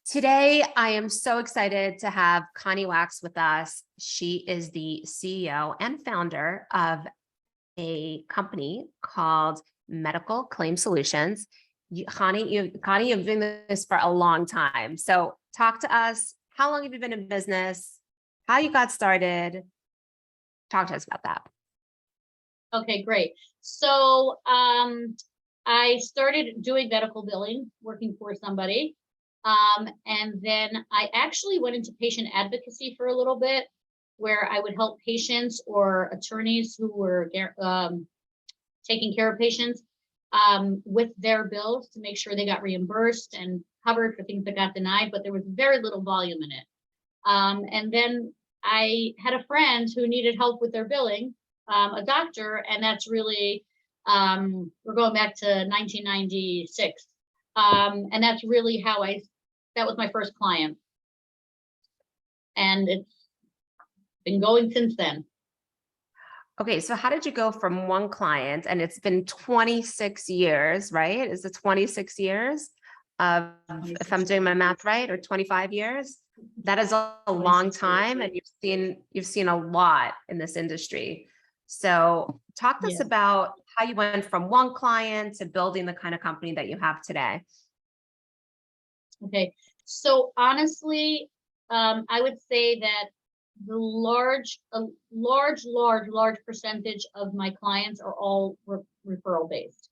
Today, I am so excited to have Connie Wax with us. She is the CEO and founder of a company called Medical Claim Solutions. Connie, you've been doing this for a long time. So talk to us. How long have you been in business? How you got started? Talk to us about that. Okay, great. So I started doing medical billing, working for somebody. And then I actually went into patient advocacy for a little bit, where I would help patients or attorneys who were taking care of patients with their bills to make sure they got reimbursed and covered for things that got denied, but there was very little volume in it. And then I had a friend who needed help with their billing, a doctor, and that's really, we're going back to 1996. And that's really how that was my first client. And it's been going since then. Okay, so how did you go from one client, and it's been 26 years, right? Is it 26 years of, if I'm doing my math right, or 25 years? That is a long time, and you've seen a lot in this industry. So talk to us about how you went from one client to building the kind of company that you have today. Okay, so honestly, I would say that the large percentage of my clients are all referral based,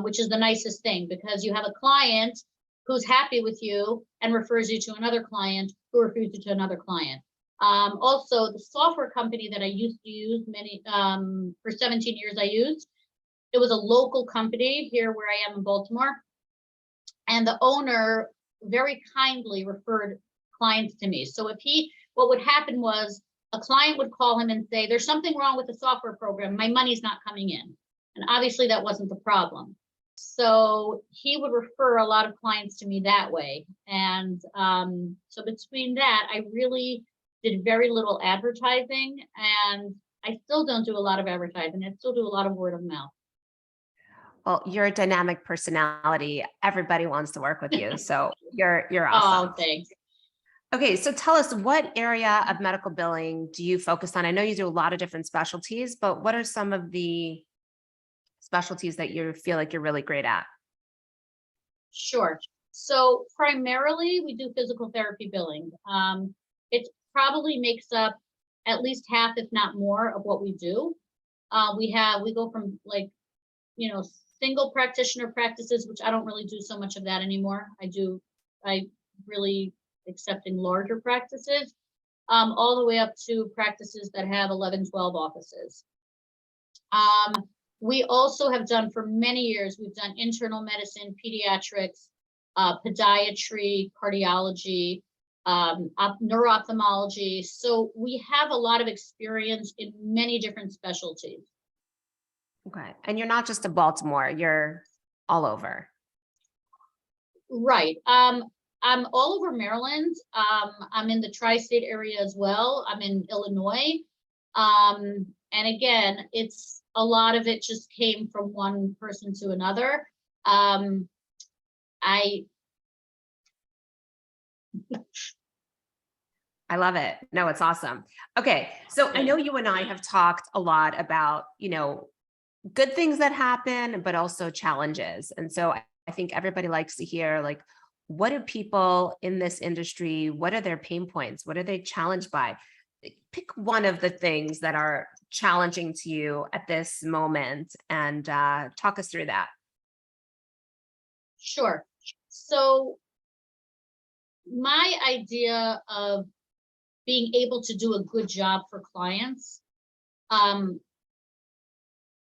which is the nicest thing, because you have a client who's happy with you and refers you to another client who refers you to another client. Also, the software company that I used to use for 17 years, it was a local company here where I am in Baltimore. And the owner very kindly referred clients to me. So what would happen was a client would call him and say, there's something wrong with the software program. My money's not coming in. And obviously that wasn't the problem. So he would refer a lot of clients to me that way. And so between that, I really did very little advertising, and I still don't do a lot of advertising. I still do a lot of word of mouth. Well, you're a dynamic personality. Everybody wants to work with you. So you're awesome. Oh, thanks. Okay, so tell us, what area of medical billing do you focus on? I know you do a lot of different specialties, but what are some of the specialties that you feel like you're really great at? Sure. So primarily we do physical therapy billing. It probably makes up at least half, if not more, of what we do. We go from single practitioner practices, which I don't really do so much of that anymore. I really accept in larger practices, all the way up to practices that have 11, 12 offices. We also have done for many years, we've done internal medicine, pediatrics, podiatry, cardiology, neuro-ophthalmology. So we have a lot of experience in many different specialties. Okay. And you're not just in Baltimore, you're all over. Right. I'm all over Maryland. I'm in the tri-state area as well. I'm in Illinois. And again, a lot of it just came from one person to another. I love it. No, it's awesome. Okay. So I know you and I have talked a lot about, good things that happen, but also challenges. And so I think everybody likes to hear, like, what do people in this industry, what are their pain points? What are they challenged by? Pick one of the things that are challenging to you at this moment and talk us through that. Sure. So my idea of being able to do a good job for clients,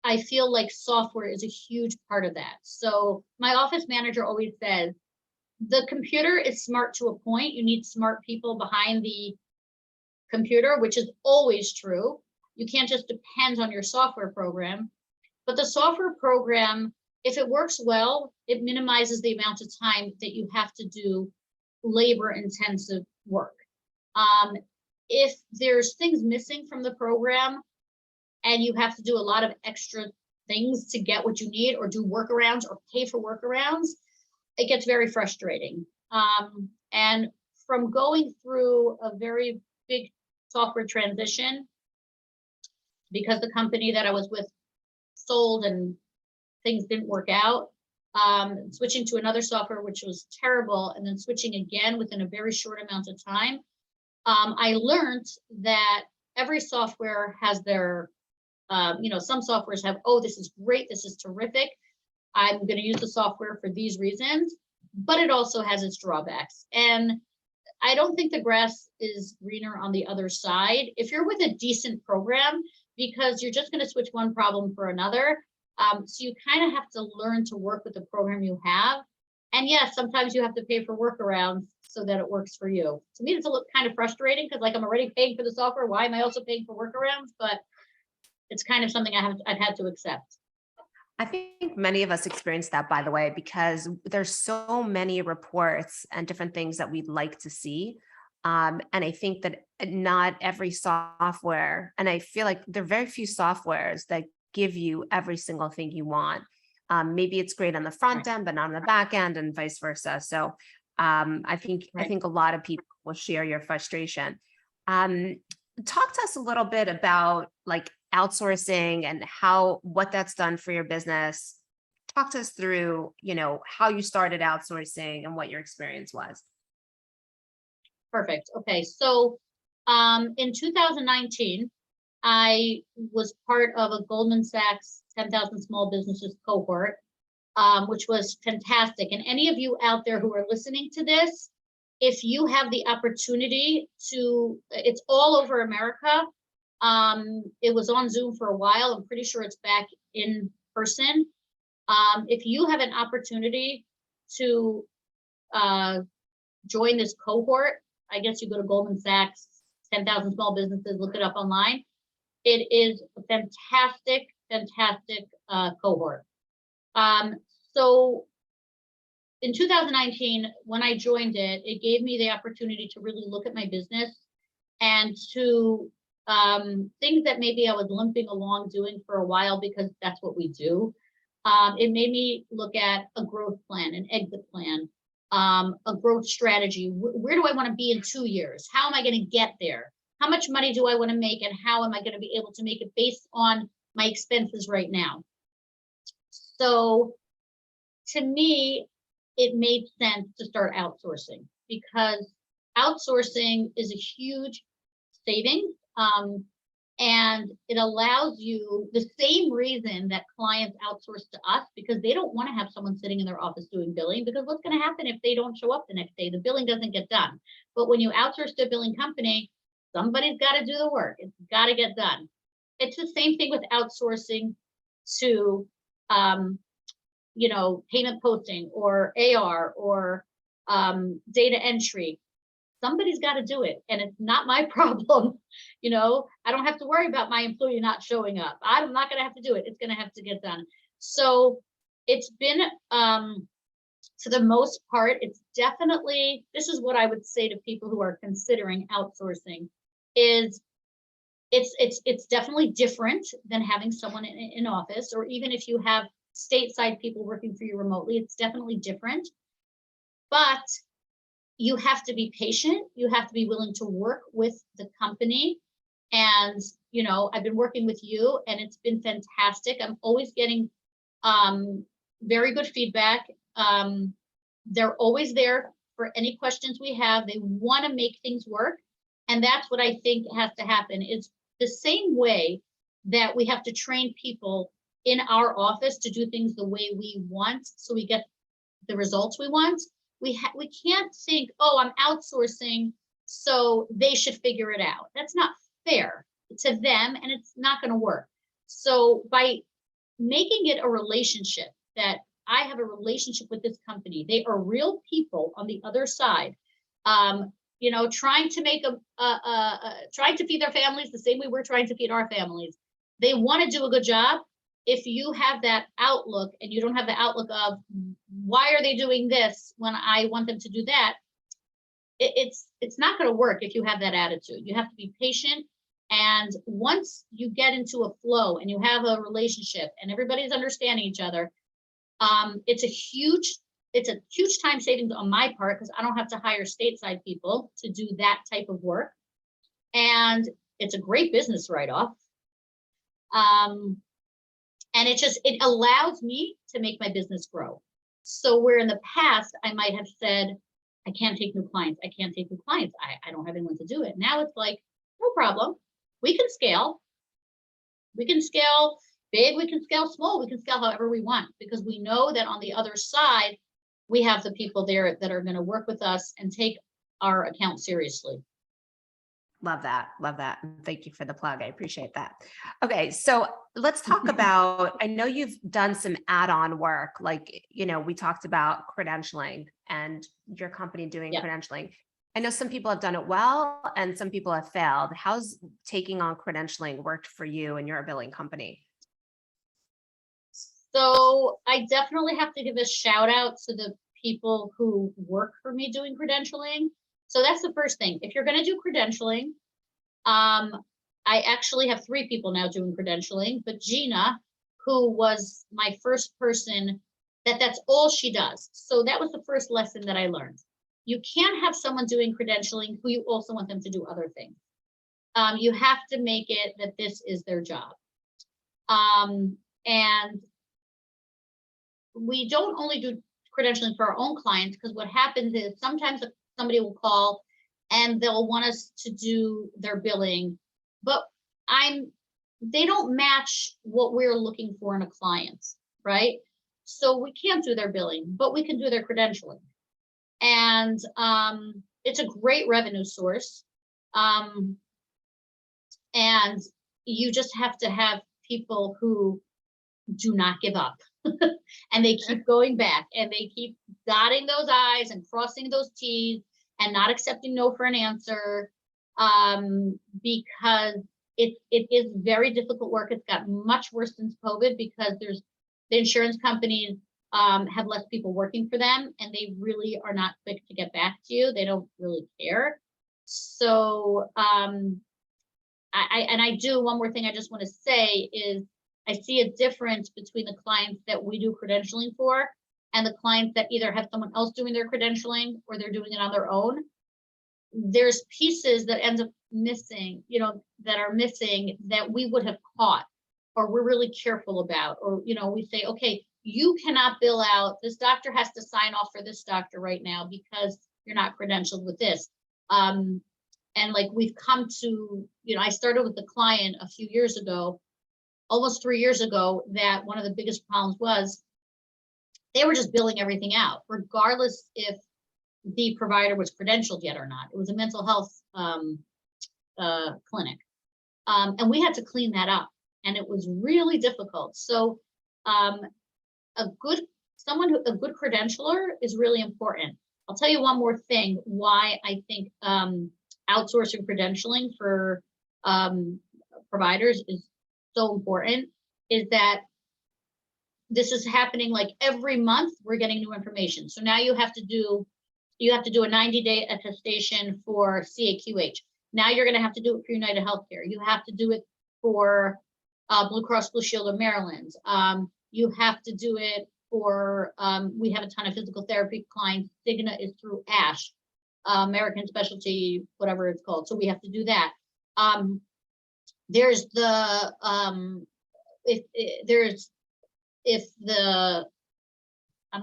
I feel like software is a huge part of that. So my office manager always says, the computer is smart to a point. You need smart people behind the computer, which is always true. You can't just depend on your software program. But the software program, if it works well, it minimizes the amount of time that you have to do labor-intensive work. If there's things missing from the program, and you have to do a lot of extra things to get what you need, or do workarounds or pay for workarounds, it gets very frustrating. And from going through a very big software transition, because the company that I was with sold and things didn't work out, switching to another software, which was terrible, and then switching again within a very short amount of time, I learned that every software has their, some softwares have, oh, this is great, this is terrific, I'm going to use the software for these reasons, but it also has its drawbacks. And I don't think the grass is greener on the other side. If you're with a decent program, because you're just going to switch one problem for another, so you kind of have to learn to work with the program you have. And yes, sometimes you have to pay for workarounds so that it works for you. To me, it's a little kind of frustrating because, like, I'm already paying for the software. Why am I also paying for workarounds? But it's kind of something I've had to accept. I think many of us experience that, by the way, because there's so many reports and different things that we'd like to see. And I think that not every software, and I feel like there are very few softwares that give you every single thing you want. Maybe it's great on the front end, but not on the back end, and vice versa. So I think a lot of people will share your frustration. Talk to us a little bit about like outsourcing and what that's done for your business. Talk to us through, how you started outsourcing and what your experience was. Perfect. Okay. So in 2019, I was part of a Goldman Sachs 10,000 small businesses cohort, which was fantastic. And any of you out there who are listening to this, if you have the opportunity to, it's all over America. It was on Zoom for a while. I'm pretty sure it's back in person. If you have an opportunity to join this cohort, I guess you go to Goldman Sachs, 10,000 small businesses, look it up online. It is a fantastic, fantastic cohort. So in 2019, when I joined it, it gave me the opportunity to really look at my business and to things that maybe I was limping along doing for a while because that's what we do. It made me look at a growth plan, an exit plan, a growth strategy. Where do I want to be in 2 years? How am I going to get there? How much money do I want to make, and how am I going to be able to make it based on my expenses right now? So to me, it made sense to start outsourcing because outsourcing is a huge savings. And it allows you the same reason that clients outsource to us, because they don't want to have someone sitting in their office doing billing, because what's going to happen if they don't show up the next day? The billing doesn't get done. But when you outsource to a billing company, somebody's got to do the work. It's got to get done. It's the same thing with outsourcing to, payment posting or AR or data entry. Somebody's got to do it, and it's not my problem. I don't have to worry about my employee not showing up. I'm not going to have to do it. It's going to have to get done. So it's been, for the most part, it's definitely, this is what I would say to people who are considering outsourcing, is it's definitely different than having someone in office, or even if you have stateside people working for you remotely, it's definitely different. But you have to be patient. You have to be willing to work with the company. And, I've been working with you and it's been fantastic. I'm always getting very good feedback. They're always there for any questions we have. They want to make things work. And that's what I think has to happen. It's the same way that we have to train people in our office to do things the way we want, so we get the results we want. We can't think, oh, I'm outsourcing, so they should figure it out. That's not fair to them, and it's not going to work. So by making it a relationship, that I have a relationship with this company, they are real people on the other side, trying to make trying to feed their families the same way we're trying to feed our families. They want to do a good job. If you have that outlook and you don't have the outlook of why are they doing this when I want them to do that, it's not going to work if you have that attitude. You have to be patient. And once you get into a flow and you have a relationship and everybody's understanding each other, it's it's a huge time savings on my part because I don't have to hire stateside people to do that type of work. And it's a great business write-off. And it allows me to make my business grow. So where in the past, I might have said, I can't take new clients. I can't take new clients. I don't have anyone to do it. Now it's like, no problem. We can scale. We can scale big. We can scale small. We can scale however we want, because we know that on the other side, we have the people there that are going to work with us and take our account seriously. Love that. Love that. Thank you for the plug. I appreciate that. Okay. So let's talk about, I know you've done some add-on work, like, we talked about credentialing and your company doing credentialing. I know some people have done it well and some people have failed. How's taking on credentialing worked for you and your billing company? So I definitely have to give a shout out to the people who work for me doing credentialing. So that's the first thing. If you're going to do credentialing, I actually have 3 people now doing credentialing, but Gina, who was my first person, that's all she does. So that was the first lesson that I learned. You can't have someone doing credentialing who you also want them to do other things. You have to make it that this is their job. And we don't only do credentialing for our own clients, because what happens is sometimes somebody will call and they'll want us to do their billing, but they don't match what we're looking for in a client, right? So we can't do their billing, but we can do their credentialing. And it's a great revenue source. And you just have to have people who do not give up. And they keep going back and they keep dotting those I's and crossing those T's and not accepting no for an answer, because it is very difficult work. It's got much worse since COVID because the insurance companies have less people working for them and they really are not quick to get back to you. They don't really care. So I do, one more thing I just want to say is I see a difference between the clients that we do credentialing for and the clients that either have someone else doing their credentialing or they're doing it on their own. There's pieces that end up missing, that are missing that we would have caught or we're really careful about, or, we say, okay, you cannot bill out, this doctor has to sign off for this doctor right now because you're not credentialed with this. And like we've come to, I started with a client a few years ago, almost 3 years ago, that one of the biggest problems was they were just billing everything out, regardless if the provider was credentialed yet or not. It was a mental health clinic. And we had to clean that up. And it was really difficult. So a good credentialer is really important. I'll tell you one more thing why I think outsourcing credentialing for providers is so important, is that this is happening like every month we're getting new information. So now you have to do a 90-day attestation for CAQH. Now you're going to have to do it for United Healthcare. You have to do it for Blue Cross Blue Shield of Maryland. You have to do it for, we have a ton of physical therapy clients. Cigna is through ASH, American Specialty, whatever it's called. So we have to do that. There's the, I'm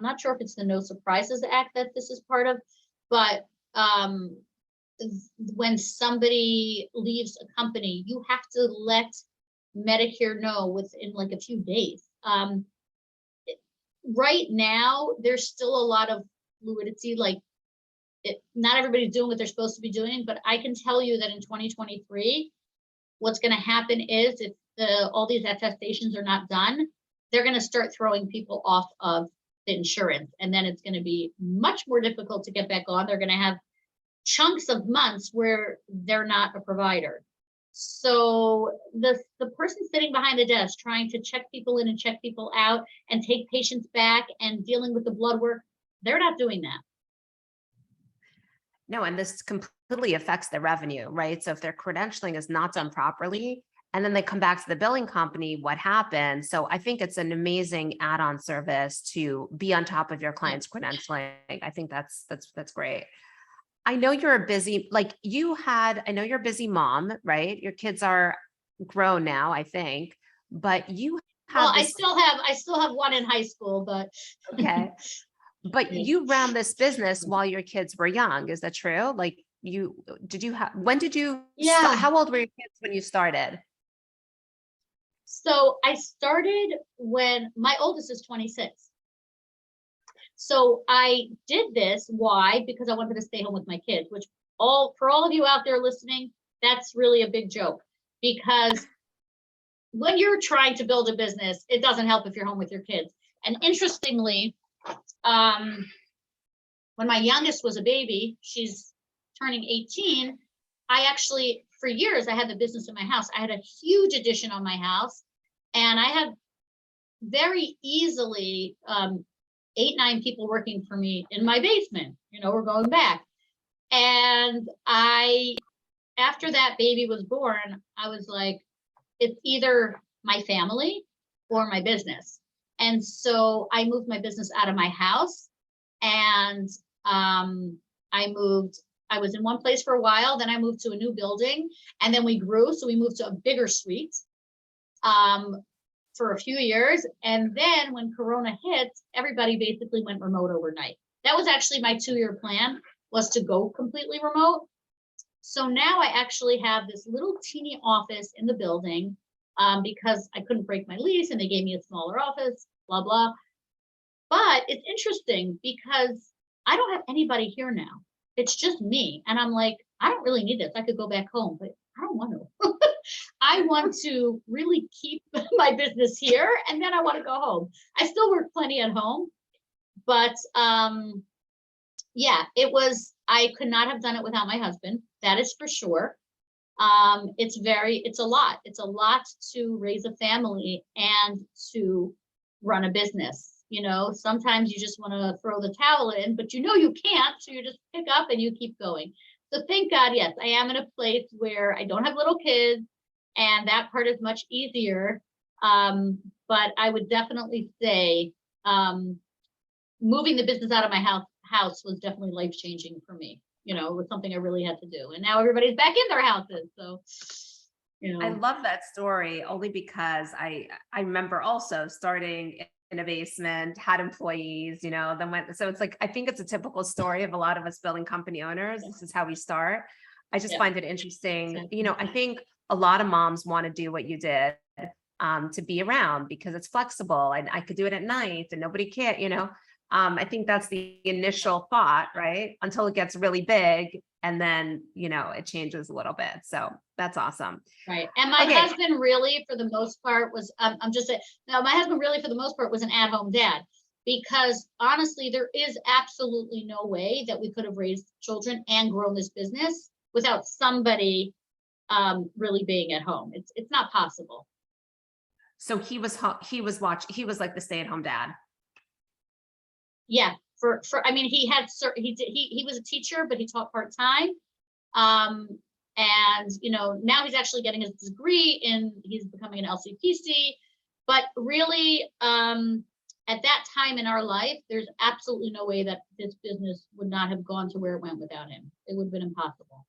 not sure if it's the No Surprises Act that this is part of, but when somebody leaves a company, you have to let Medicare know within like a few days. Right now, there's still a lot of fluidity, like not everybody's doing what they're supposed to be doing, but I can tell you that in 2023, what's going to happen is if all these attestations are not done, they're going to start throwing people off of the insurance. And then it's going to be much more difficult to get back on. They're going to have chunks of months where they're not a provider. So the person sitting behind the desk trying to check people in and check people out and take patients back and dealing with the blood work, they're not doing that. No, and this completely affects the revenue, right? So if their credentialing is not done properly, and then they come back to the billing company, what happened? So I think it's an amazing add-on service to be on top of your client's credentialing. I think that's great. I know you're a busy, I know you're a busy mom, right? Your kids are grown now, I think, but you Well, have I this, still have one in high school, but okay, but Yeah. you ran this business while your kids were young. Is that true? When did you start? yeah. How old were your kids when you started? So I started when my oldest is 26. So I did this. Why? Because I wanted to stay home with my kids, which for all of you out there listening, that's really a big joke, because when you're trying to build a business, it doesn't help if you're home with your kids. And interestingly, when my youngest was a baby, she's turning 18, I actually, for years, I had the business in my house. I had a huge addition on my house, and I had very easily 8, 9 people working for me in my basement. We're going back. And after that baby was born, I was like, it's either my family or my business. And so I moved my business out of my house, and I was in one place for a while, then I moved to a new building, and then we grew. So we moved to a bigger suite for a few years. And then when Corona hit, everybody basically went remote overnight. That was actually my 2-year plan, was to go completely remote. So now I actually have this little teeny office in the building because I couldn't break my lease and they gave me a smaller office, blah, blah. But it's interesting because I don't have anybody here now. It's just me. And I'm like, I don't really need this. I could go back home, but I don't want to. I want to really keep my business here, and then I want to go home. I still work plenty at home, but yeah, I could not have done it without my husband. That is for sure. It's a lot. It's a lot to raise a family and to run a business. Sometimes you just want to throw the towel in, but you can't. So you just pick up and you keep going. So thank God, yes, I am in a place where I don't have little kids, and that part is much easier. But I would definitely say moving the business out of my house was definitely life-changing for me. It was something I really had to do. And now everybody's back in their houses. So, I love that story only because I remember also starting in a basement, had employees, then went. So it's like, I think it's a typical story of a lot of us building company owners. This is how we start. I just find it interesting. Exactly. I think a lot of moms want to do what you did, to be around because it's flexible and I could do it at night and nobody can't, I think that's the initial thought, right? Until it gets really big and then, it changes a little bit. So that's awesome. Right. And my husband really, for the most part, was, I'm just saying, no, my husband really, for the most part, was an at-home dad, because honestly, there is absolutely no way that we could have raised children and grown this business without somebody really being at home. It's not possible. So he was like the stay-at-home dad. Yeah. I mean, he was a teacher, but he taught part-time. And now he's actually getting his degree he's becoming an LCPC. But really, at that time in our life, there's absolutely no way that this business would not have gone to where it went without him. It would have been impossible.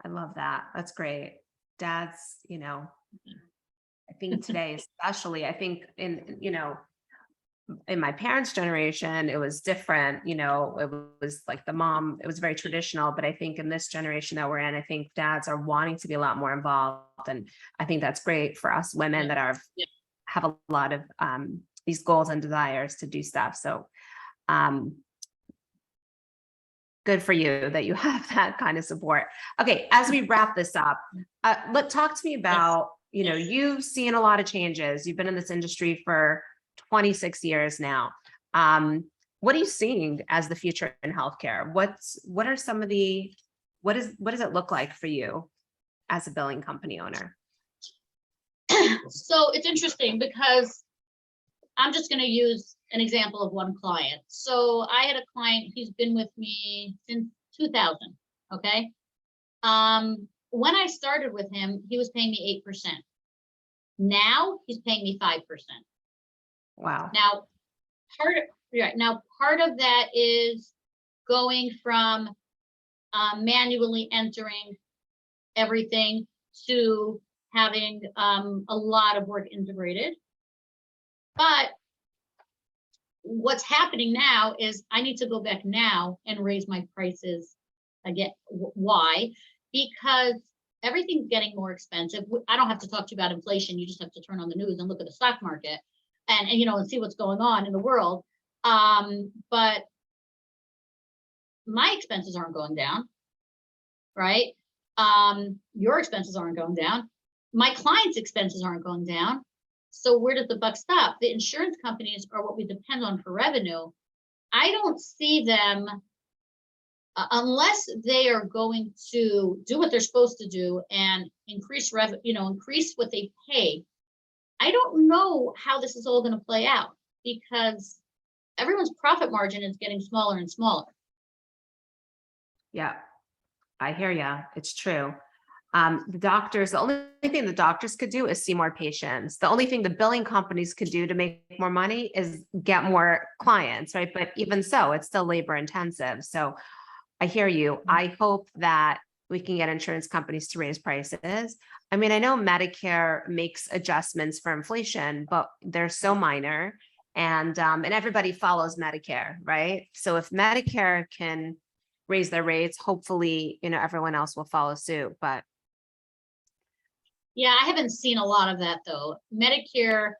I love that. That's great. Dads, I think today, especially, I think in my parents' generation, it was different. It was like the mom, it was very traditional, but I think in this generation that we're in, I think dads are wanting to be a lot more involved. And I think that's great for us women that have a lot of these goals and desires to do stuff. So good for you that you have that kind of support. Okay, as we wrap this up, talk to me about, you've seen a lot of changes. You've been in this industry for 26 years now. What are you seeing as the future in healthcare? What does it look like for you as a billing company owner? So it's interesting because I'm just going to use an example of one client. So I had a client, he's been with me since 2000. Okay. when I started with him, he was paying me 8%. Now he's paying me 5%. Wow. Now, part of that is going from manually entering everything to having a lot of work integrated. But what's happening now is I need to go back now and raise my prices again. Why? Because everything's getting more expensive. I don't have to talk to you about inflation. You just have to turn on the news and look at the stock market and and see what's going on in the world. But my expenses aren't going down, right? Your expenses aren't going down. My clients' expenses aren't going down. So where does the buck stop? The insurance companies are what we depend on for revenue. I don't see them unless they are going to do what they're supposed to do and increase revenue, increase what they pay. I don't know how this is all going to play out because everyone's profit margin is getting smaller and smaller. Yeah, I hear you. It's true. The only thing the doctors could do is see more patients. The only thing the billing companies could do to make more money is get more clients, right? But even so, it's still labor intensive. So I hear you. I hope that we can get insurance companies to raise prices. I mean, I know Medicare makes adjustments for inflation, but they're so minor, and everybody follows Medicare, right? So if Medicare can raise their rates, hopefully, everyone else will follow suit. But yeah, I haven't seen a lot of that though. Medicare,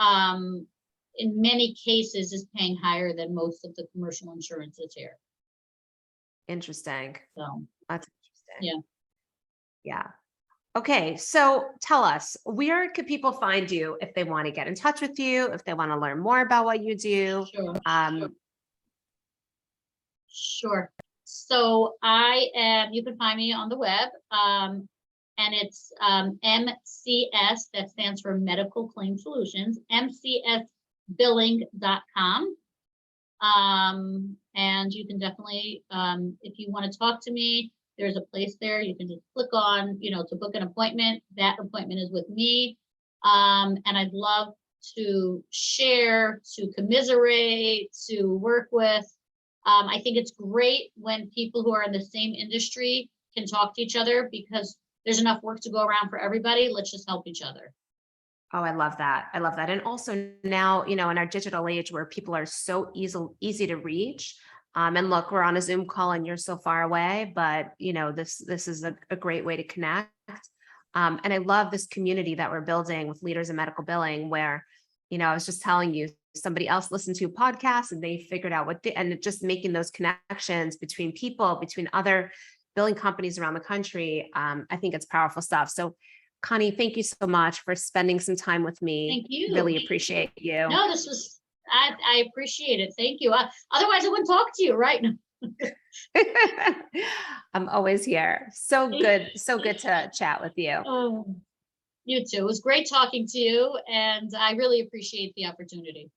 in many cases, is paying higher than most of the commercial insurances here. interesting. So That's interesting. yeah. Yeah. Okay. So tell us, where could people find you if they want to get in touch with you, if they want to learn more about what you do? Sure. So you can find me on the web, and it's MCS, that stands for Medical Claim Solutions, mcsbilling.com. And you can definitely, if you want to talk to me, there's a place there. You can just click on, to book an appointment. That appointment is with me. And I'd love to share, to commiserate, to work with. I think it's great when people who are in the same industry can talk to each other because there's enough work to go around for everybody. Let's just help each other. Oh, I love that. I love that. And also now, in our digital age where people are so easy to reach. And look, we're on a Zoom call and you're so far away, but this is a great way to connect. And I love this community that we're building with leaders in medical billing where, I was just telling you, somebody else listened to a podcast and they figured out and just making those connections between people, between other billing companies around the country. I think it's powerful stuff. So Connie, thank you so much for spending some time with me. Thank you. Really appreciate you. No, I appreciate it. Thank you. Otherwise I wouldn't talk to you, right? I'm always here. So good to chat with you. Oh, you too. It was great talking to you, and I really appreciate the opportunity.